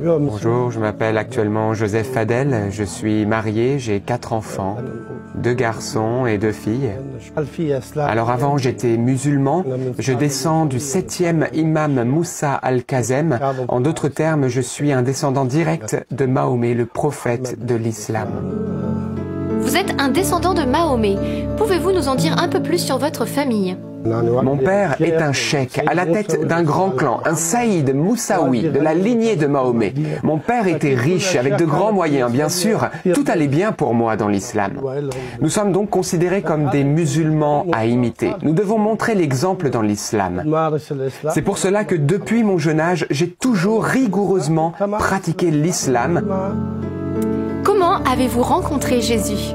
Bonjour, je m'appelle actuellement Joseph Fadel, je suis marié, j'ai 4 enfants, 2 garçons et 2 filles. Alors avant j'étais musulman, je descends du 7e imam Moussa al-Kazem. En d'autres termes, je suis un descendant direct de Mahomet, le prophète de l'islam. Vous êtes un descendant de Mahomet. Pouvez-vous nous en dire un peu plus sur votre famille ? Mon père est un cheikh à la tête d'un grand clan, un Saïd Moussaoui de la lignée de Mahomet. Mon père était riche avec de grands moyens, bien sûr. Tout allait bien pour moi dans l'islam. Nous sommes donc considérés comme des musulmans à imiter. Nous devons montrer l'exemple dans l'islam. C'est pour cela que depuis mon jeune âge, j'ai toujours rigoureusement pratiqué l'islam. Comment avez-vous rencontré Jésus ?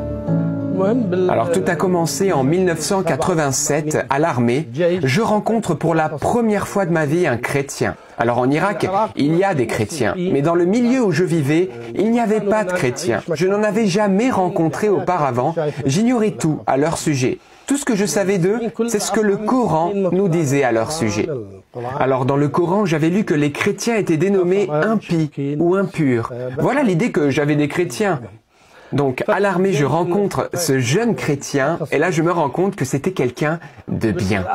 Alors tout a commencé en 1987 à l'armée. Je rencontre pour la première fois de ma vie un chrétien. Alors en Irak, il y a des chrétiens, mais dans le milieu où je vivais, il n'y avait pas de chrétiens. Je n'en avais jamais rencontré auparavant. J'ignorais tout à leur sujet. Tout ce que je savais d'eux, c'est ce que le Coran nous disait à leur sujet. Alors dans le Coran, j'avais lu que les chrétiens étaient dénommés impies ou impurs. Voilà l'idée que j'avais des chrétiens. Donc, à l'armée, je rencontre ce jeune chrétien, et là, je me rends compte que c'était quelqu'un de bien.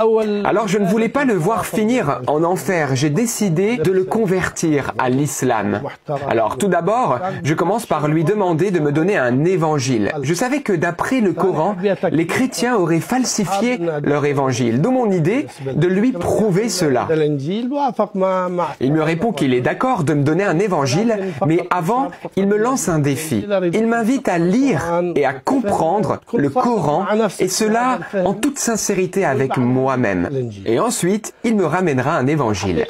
Alors, je ne voulais pas le voir finir en enfer. J'ai décidé de le convertir à l'islam. Alors, tout d'abord, je commence par lui demander de me donner un évangile. Je savais que d'après le Coran, les chrétiens auraient falsifié leur évangile. D'où mon idée de lui prouver cela. Il me répond qu'il est d'accord de me donner un évangile, mais avant, il me lance un défi. Il m'invite à lire et à comprendre le Coran, et cela en toute sincérité avec moi-même. Et ensuite, il me ramènera un évangile.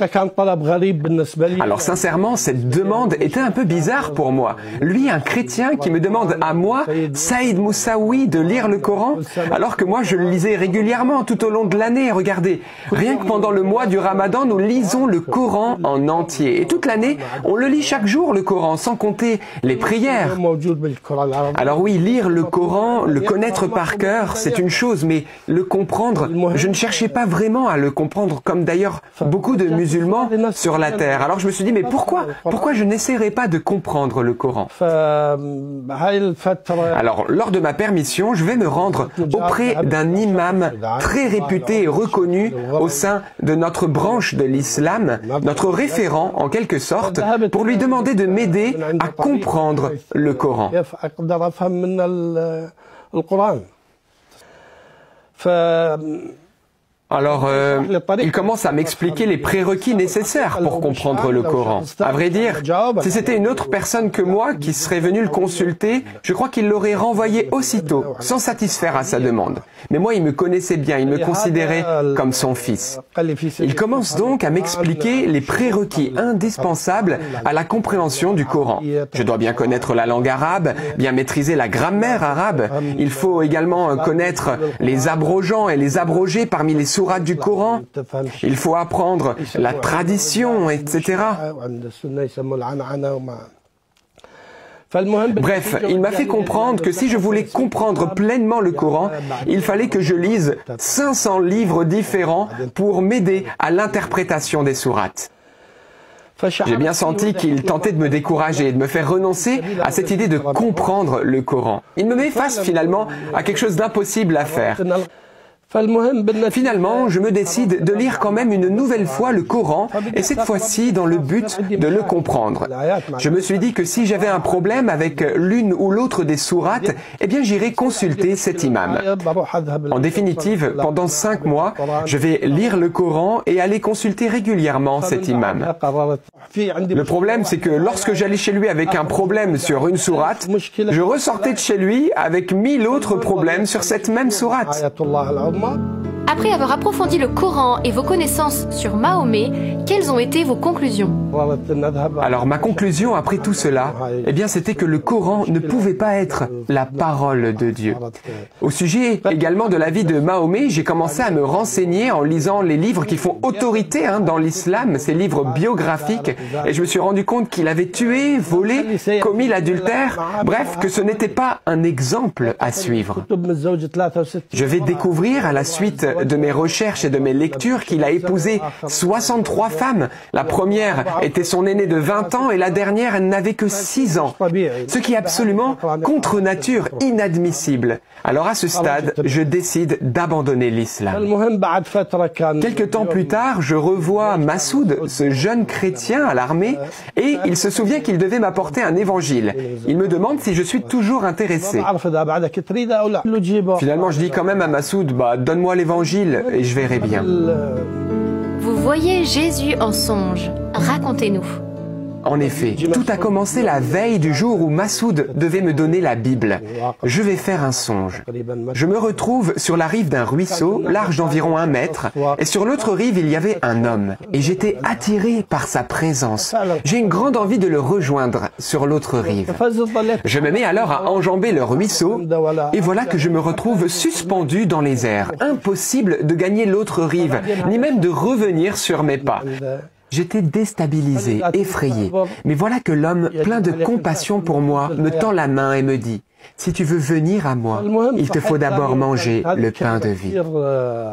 Alors sincèrement, cette demande était un peu bizarre pour moi. Lui, un chrétien qui me demande à moi, Saïd Moussaoui, de lire le Coran, alors que moi je le lisais régulièrement tout au long de l'année. Regardez, rien que pendant le mois du Ramadan, nous lisons le Coran en entier. Et toute l'année, on le lit chaque jour, le Coran, sans compter les prières. Alors oui, lire le Coran, le connaître par cœur, c'est une chose, mais le comprendre, je ne cherchais pas vraiment à le comprendre, comme d'ailleurs beaucoup de musulmans sur la terre. Alors je me suis dit, mais pourquoi je n'essaierais pas de comprendre le Coran? Alors, lors de ma permission, je vais me rendre auprès d'un imam très réputé et reconnu au sein de notre branche de l'islam, notre référent en quelque sorte, pour lui demander de m'aider à comprendre le Coran. Alors, il commence à m'expliquer les prérequis nécessaires pour comprendre le Coran. À vrai dire, si c'était une autre personne que moi qui serait venue le consulter, je crois qu'il l'aurait renvoyé aussitôt, sans satisfaire à sa demande. Mais moi, il me connaissait bien, il me considérait comme son fils. Il commence donc à m'expliquer les prérequis indispensables à la compréhension du Coran. Je dois bien connaître la langue arabe, bien maîtriser la grammaire arabe. Il faut également connaître les abrogeants et les abrogés parmi les sourates du Coran. Il faut apprendre la tradition, etc. Bref, il m'a fait comprendre que si je voulais comprendre pleinement le Coran, il fallait que je lise 500 livres différents pour m'aider à l'interprétation des sourates. J'ai bien senti qu'il tentait de me décourager et de me faire renoncer à cette idée de comprendre le Coran. Il me met face finalement à quelque chose d'impossible à faire. Finalement, je me décide de lire quand même une nouvelle fois le Coran, et cette fois-ci dans le but de le comprendre. Je me suis dit que si j'avais un problème avec l'une ou l'autre des sourates, eh bien j'irais consulter cet imam. En définitive, pendant 5 mois, je vais lire le Coran et aller consulter régulièrement cet imam. Le problème, c'est que lorsque j'allais chez lui avec un problème sur une sourate, je ressortais de chez lui avec 1000 autres problèmes sur cette même sourate. Après avoir approfondi le Coran et vos connaissances sur Mahomet, quelles ont été vos conclusions? Alors ma conclusion après tout cela, eh bien c'était que le Coran ne pouvait pas être la parole de Dieu. Au sujet également de la vie de Mahomet, j'ai commencé à me renseigner en lisant les livres qui font autorité dans l'islam, ces livres biographiques, et je me suis rendu compte qu'il avait tué, volé, commis l'adultère, bref, que ce n'était pas un exemple à suivre. Je vais découvrir à la suite de mes recherches et de mes lectures qu'il a épousé 63 femmes. La première était son aînée de 20 ans et la dernière n'avait que 6 ans. Ce qui est absolument contre nature, inadmissible. Alors à ce stade, je décide d'abandonner l'islam. Quelque temps plus tard, je revois Massoud, ce jeune chrétien à l'armée, et il se souvient qu'il devait m'apporter un évangile. Il me demande si je suis toujours intéressé. Finalement, je dis quand même à Massoud, donne-moi l'évangile et je verrai bien. Vous voyez Jésus en songe. Racontez-nous. En effet, tout a commencé la veille du jour où Massoud devait me donner la Bible. Je vais faire un songe. Je me retrouve sur la rive d'un ruisseau, large d'environ 1 mètre, et sur l'autre rive, il y avait un homme. Et j'étais attiré par sa présence. J'ai une grande envie de le rejoindre sur l'autre rive. Je me mets alors à enjamber le ruisseau, et voilà que je me retrouve suspendu dans les airs. Impossible de gagner l'autre rive, ni même de revenir sur mes pas. J'étais déstabilisé, effrayé. Mais voilà que l'homme, plein de compassion pour moi, me tend la main et me dit « Si tu veux venir à moi, il te faut d'abord manger le pain de vie. »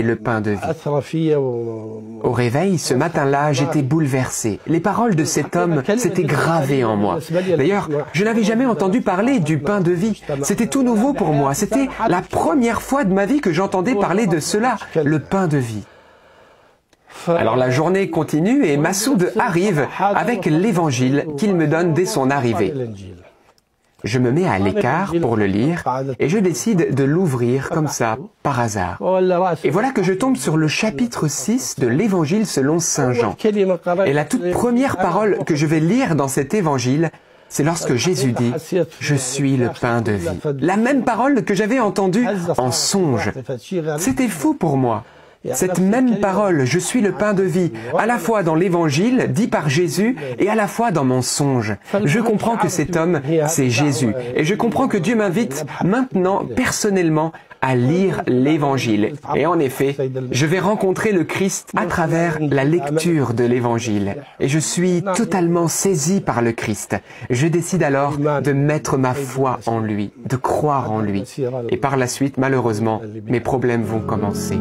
Le pain de vie. Au réveil, ce matin-là, j'étais bouleversé. Les paroles de cet homme s'étaient gravées en moi. D'ailleurs, je n'avais jamais entendu parler du pain de vie. C'était tout nouveau pour moi. C'était la première fois de ma vie que j'entendais parler de cela, le pain de vie. Alors la journée continue et Massoud arrive avec l'évangile qu'il me donne dès son arrivée. Je me mets à l'écart pour le lire et je décide de l'ouvrir comme ça, par hasard. Et voilà que je tombe sur le chapitre 6 de l'évangile selon Saint Jean. Et la toute première parole que je vais lire dans cet évangile, c'est lorsque Jésus dit « Je suis le pain de vie ». La même parole que j'avais entendue en songe. C'était fou pour moi. Cette même parole, je suis le pain de vie, à la fois dans l'évangile dit par Jésus et à la fois dans mon songe. Je comprends que cet homme, c'est Jésus. Et je comprends que Dieu m'invite maintenant, personnellement, à lire l'évangile. Et en effet, je vais rencontrer le Christ à travers la lecture de l'évangile. Et je suis totalement saisi par le Christ. Je décide alors de mettre ma foi en lui, de croire en lui. Et par la suite, malheureusement, mes problèmes vont commencer.